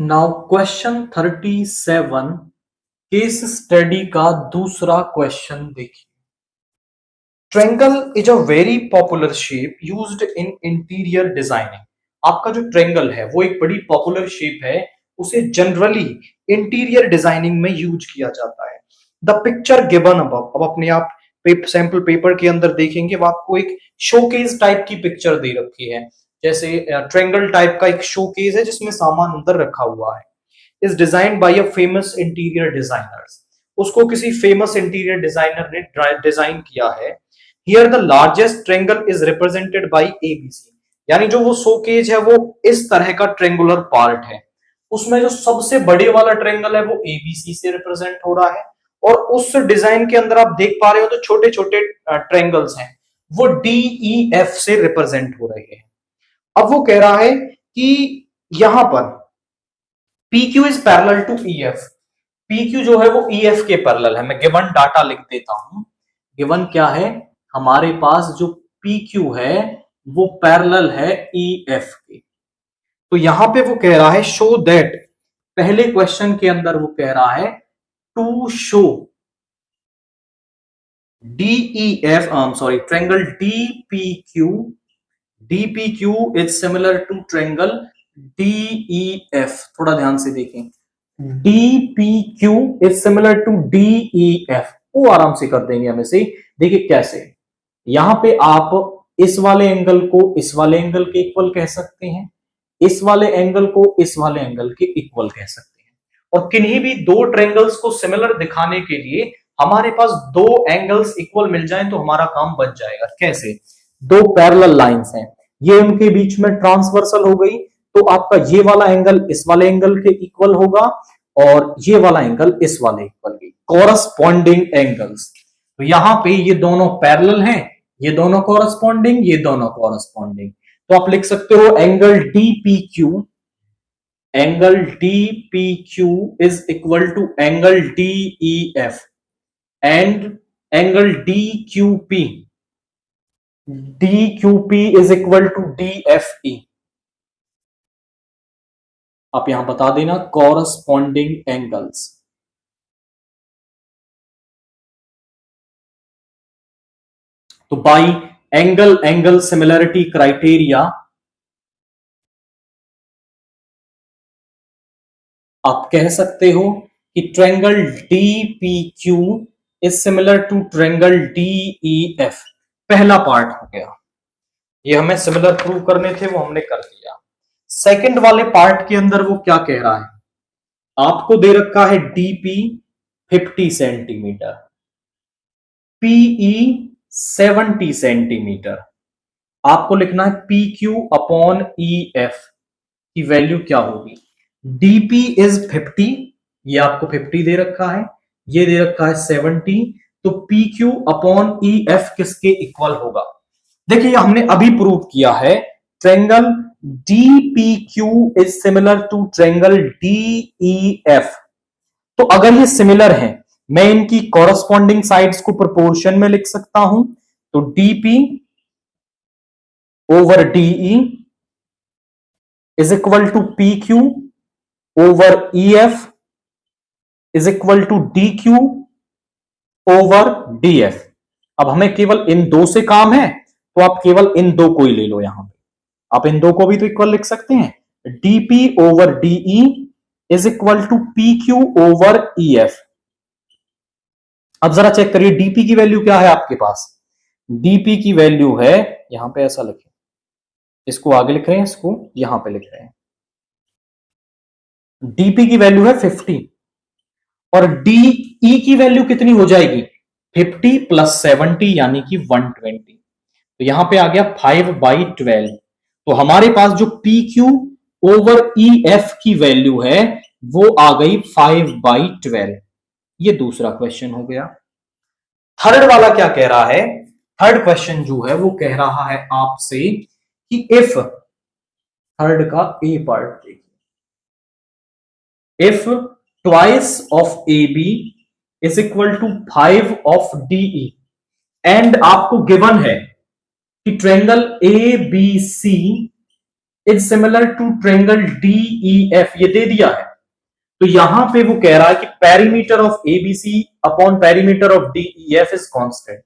Now question 37 case study का दूसरा question देखिए। Triangle is a very popular shape used in interior designing. आपका जो ट्रेंगल है वो एक बड़ी पॉपुलर शेप है, उसे जनरली इंटीरियर डिजाइनिंग में यूज किया जाता है। द पिक्चर गिवन अबव, अब अपने आप सैंपल पेपर के अंदर देखेंगे वो आपको एक शोकेस टाइप की पिक्चर दे रखी है। जैसे ट्रेंगल टाइप का एक शोकेस है जिसमें सामान अंदर रखा हुआ है। Is designed by a famous interior designers. उसको किसी फेमस इंटीरियर डिजाइनर ने डिजाइन किया है। Here the largest triangle is represented by ABC, यानी जो वो शोकेज है वो इस तरह का ट्रेंगुलर पार्ट है। उसमें जो सबसे बड़े वाला ट्रेंगल है वो एबीसी से रिप्रेजेंट हो रहा है, और उस डिजाइन के अंदर आप देख पा रहे हो तो छोटे छोटे ट्रेंगल्स हैं वो डीईएफ से रिप्रेजेंट हो रहे हैं। अब वो कह रहा है कि यहां पर PQ is parallel to EF। PQ जो है वो EF के पैरेलल है। मैं गिवन डाटा लिख देता हूं। गिवन क्या है, हमारे पास जो PQ है वो पैरेलल है EF के। तो यहां पे वो कह रहा है शो दैट, पहले क्वेश्चन के अंदर वो कह रहा है to show DEF, sorry, triangle DPQ is similar to triangle DEF। थोड़ा ध्यान से देखें, DPQ is similar to DEF। वो आराम से कर देंगे हम इसे। देखिए कैसे, यहां पे आप इस वाले एंगल को इस वाले एंगल के इक्वल कह सकते हैं, इस वाले एंगल को इस वाले एंगल के इक्वल कह सकते हैं। और किन्हीं भी दो ट्रेंगल्स को सिमिलर दिखाने के लिए हमारे पास दो एंगल्स इक्वल मिल जाएं तो हमारा काम बन जाएगा। कैसे, दो पैरेलल लाइंस हैं, ये उनके बीच में ट्रांसवर्सल हो गई, तो आपका ये वाला एंगल इस वाले एंगल के इक्वल होगा और ये वाला एंगल इस वाले इक्वल के, कॉरस्पॉन्डिंग एंगल्स। तो यहां पे ये दोनों पैरेलल हैं, ये दोनों कॉरस्पॉन्डिंग, ये दोनों कॉरस्पॉन्डिंग। तो आप लिख सकते हो angle DPQ is equal to angle DEF and angle DQP is equal to DFE। आप यहां बता देना कॉरस्पॉन्डिंग एंगल्स। तो बाई एंगल सिमिलरिटी क्राइटेरिया आप कह सकते हो कि triangle DPQ is similar to triangle DEF। पहला पार्ट हो गया, ये हमें सिमिलर प्रूव करने थे, वो हमने कर दिया। सेकंड वाले पार्ट के अंदर वो क्या कह रहा है, आपको दे रखा है DP 50 सेंटीमीटर, PE 70 सेंटीमीटर। आपको लिखना है PQ अपॉन EF की वैल्यू क्या होगी। DP इज 50, ये आपको 50 दे रखा है, ये दे रखा है 70, तो PQ अपॉन EF किसके इक्वल होगा। देखिए हमने अभी प्रूव किया है triangle DPQ is similar to triangle DEF। तो अगर ये सिमिलर है, मैं इनकी कॉरस्पॉन्डिंग साइड्स को प्रोपोर्शन में लिख सकता हूं। तो DP over DE is equal to PQ over EF is equal to DQ over DF। अब हमें केवल इन दो से काम है, तो आप केवल इन दो को ही ले लो। यहां पे आप इन दो को भी तो इक्वल लिख सकते हैं। DP over DE is equal to PQ over EF। अब जरा चेक करिए DP की वैल्यू क्या है आपके पास। DP की वैल्यू है, यहां पे ऐसा लिखे, इसको आगे लिख रहे हैं, इसको यहां पे लिख रहे हैं। DP की वैल्यू है 50 और DE की वैल्यू कितनी हो जाएगी, 50 प्लस 70 यानी कि 120। तो यहां पे आ गया 5/12। तो हमारे पास जो PQ ओवर EF की वैल्यू है वो आ गई 5/12। ये दूसरा क्वेश्चन हो गया। थर्ड वाला क्या कह रहा है, थर्ड क्वेश्चन जो है वो कह रहा है आपसे कि इफ, थर्ड का ए पार्ट देखिए, if twice of AB is equal to 5 of DE and आपको गिवन है कि triangle ABC is similar to triangle DEF, ये दे दिया है। तो यहां पे वो कह रहा है कि perimeter of ABC upon perimeter of DEF is constant.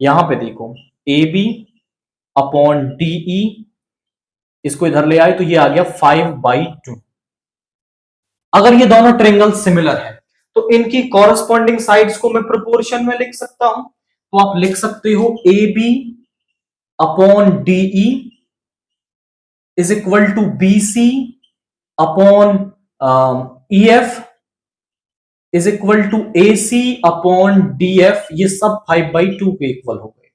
यहां पे देखो AB अपॉन DE, इसको इधर ले आए तो ये आ गया 5/2। अगर ये दोनों ट्रायंगल सिमिलर है तो इनकी कॉरस्पॉन्डिंग साइड्स को मैं प्रोपोर्शन में लिख सकता हूं। तो आप लिख सकते हो AB upon DE is equal to BC upon EF is equal to AC upon DF। ये सब 5/2 के इक्वल हो गए।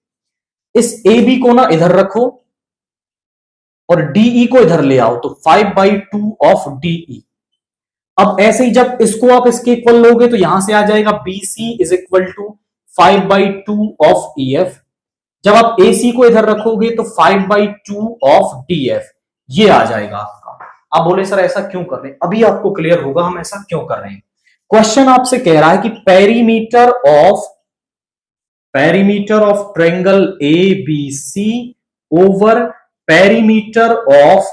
इस AB को ना इधर रखो और DE को इधर ले आओ, तो 5/2 ऑफ DE। अब ऐसे ही जब इसको आप इसके इक्वल लोगे तो यहां से आ जाएगा BC is equal to 5/2 of EF। जब आप AC को इधर रखोगे तो 5/2 ऑफ DF, ये आ जाएगा आपका। आप बोले सर ऐसा क्यों कर रहे हैं, अभी आपको क्लियर होगा हम ऐसा क्यों कर रहे हैं। क्वेश्चन आपसे कह रहा है कि perimeter of triangle ABC over perimeter of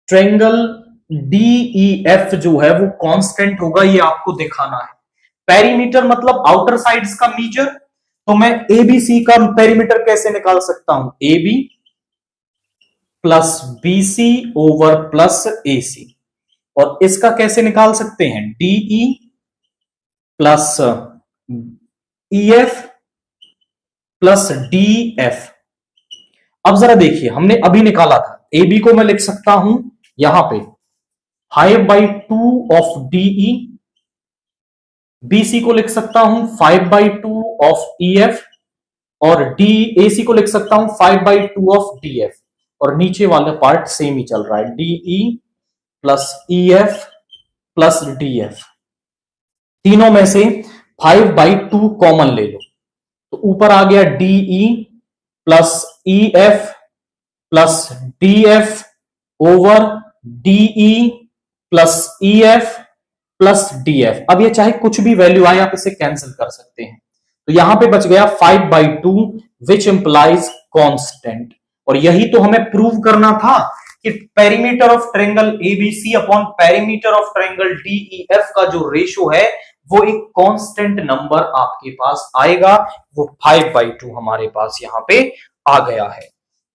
triangle DEF जो है वो कांस्टेंट होगा, ये आपको दिखाना है। पेरीमीटर मतलब आउटर साइड्स का मीजर। तो मैं ABC का पेरीमीटर कैसे निकाल सकता हूं, AB plus BC over plus AC। और इसका कैसे निकाल सकते हैं, DE plus EF plus DF। अब जरा देखिए, हमने अभी निकाला था AB को मैं लिख सकता हूं यहां पे 5/2 ऑफ DE, BC को लिख सकता हूं 5/2 ऑफ EF और AC को लिख सकता हूं 5/2 ऑफ DF। और नीचे वाला पार्ट सेम ही चल रहा है, DE plus EF plus DF। तीनों में से 5/2 कॉमन ले लो, तो ऊपर आ गया DE plus EF plus DF over DE plus EF plus DF। अब ये चाहे कुछ भी वैल्यू आए आप इसे कैंसिल कर सकते हैं। तो यहां पे बच गया 5/2 विच इंप्लाइज कांस्टेंट। और यही तो हमें प्रूव करना था कि perimeter of triangle ABC upon perimeter of triangle DEF का जो रेशो है वो एक कांस्टेंट नंबर आपके पास आएगा। वो 5/2 हमारे पास यहां पे आ गया है।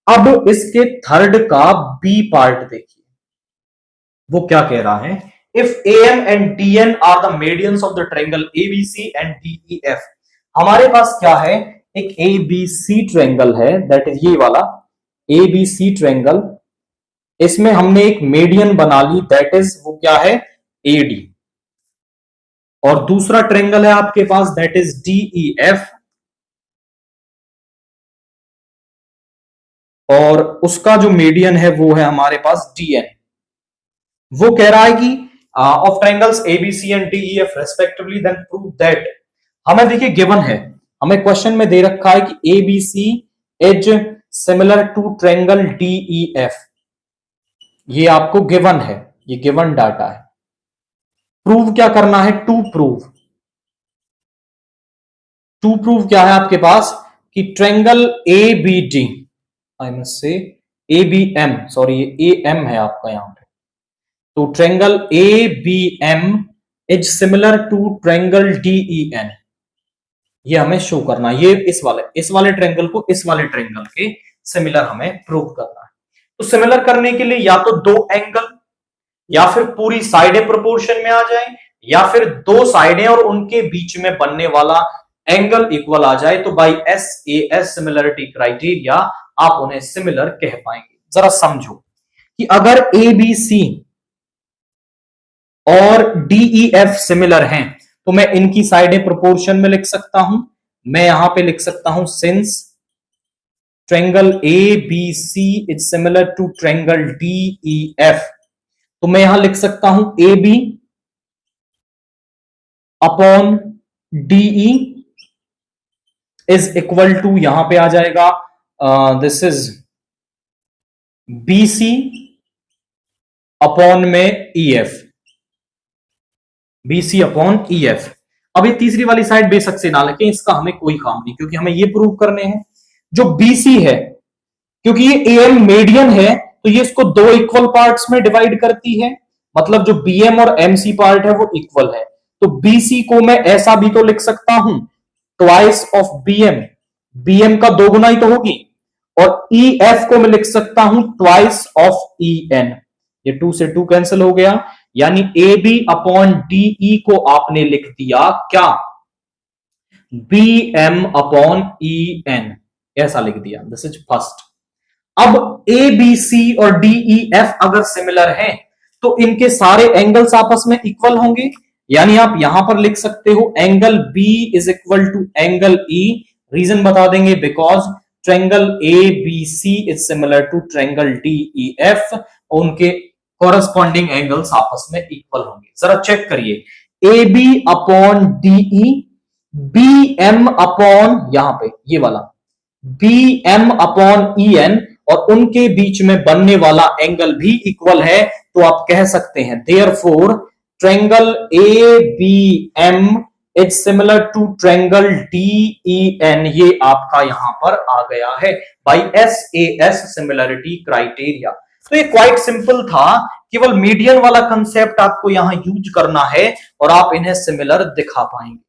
अब इसके थर्ड का बी पार्ट देखिए, वो क्या कह रहा है, if AM and DN are the medians of the triangle ABC and DEF। हमारे पास क्या है, एक ABC ट्रायंगल है, दैट इज ये वाला ABC ट्रायंगल। इसमें हमने एक मीडियन बना ली, दैट इज वो क्या है, AD। और दूसरा ट्रायंगल है आपके पास, दैट इज DEF, और उसका जो मीडियन है वो है हमारे पास DN। वो कह रहा है कि of triangles ABC and DEF respectively, then prove that. हमें देखिए गिवन है, हमें क्वेश्चन में दे रखा है कि ABC is similar to triangle DEF। ये आपको गिवन है, ये गिवन डाटा है। प्रूव क्या करना है, टू प्रूव क्या है आपके पास कि triangle ABD, I must say ABM, sorry ये AM है आपका यहां पे। तो triangle ABM is similar to triangle DEN। ये हमें शो करना है, ये इस वाले ट्रायंगल को इस वाले ट्रायंगल के सिमिलर हमें प्रूव करना है। तो सिमिलर करने के लिए या तो दो एंगल या फिर पूरी साइडें प्रोपोर्शन में आ जाए, या फिर दो साइडें और उनके बीच में बनने वाला एंगल इक्वल आ जाए, तो बाई SAS सिमिलरिटी क्राइटेरिया आप उन्हें सिमिलर कह पाएंगे। जरा समझो कि अगर ABC और DEF सिमिलर हैं तो मैं इनकी साइडें प्रोपोर्शन में लिख सकता हूं। मैं यहां पे लिख सकता हूं since triangle ABC is similar to triangle DEF, तो मैं यहां लिख सकता हूं AB upon DE is equal to, यहां पे आ जाएगा दिस इज BC अपॉन में EF, BC अपॉन EF। अब ये तीसरी वाली साइड बेशक से ना लिखें, इसका हमें कोई काम नहीं, क्योंकि हमें ये प्रूव करने हैं जो BC है क्योंकि ये एम मीडियन है तो ये इसको दो इक्वल पार्ट्स में डिवाइड करती है, मतलब जो बीएम और एमसी पार्ट है वो इक्वल है। तो बीसी को मैं ऐसा भी तो लिख सकता हूं, ट्वाइस ऑफ बीएम, बीएम का दो गुना ही तो होगी। और ई एफ को मैं लिख सकता हूं ट्वाइस ऑफ ई एन, ये टू से टू कैंसिल हो गया, यानी ए बी अपॉन डीई को आपने लिख दिया क्या, B M upon E N, ऐसा लिख दिया। This is first. अब ए बी सी और डी ई एफ अगर सिमिलर हैं तो इनके सारे एंगल्स आपस में इक्वल होंगे, यानी आप यहां पर लिख सकते हो angle B is equal to angle E. Reason बता देंगे, because triangle A B C is similar to triangle D E F, उनके कॉरस्पॉन्डिंग एंगल्स आपस में इक्वल होंगे। जरा चेक करिए, A B upon DE, B M upon यहां पे ये वाला B M upon E N, और उनके बीच में बनने वाला एंगल भी इक्वल है, तो आप कह सकते हैं therefore triangle A B M is similar to triangle D E N. ये आपका यहां पर आ गया है बाय एस सिमिलरिटी क्राइटेरिया। तो ये क्वाइट सिंपल था, केवल मीडियन वाला कंसेप्ट आपको यहां यूज करना है और आप इन्हें सिमिलर दिखा पाएंगे।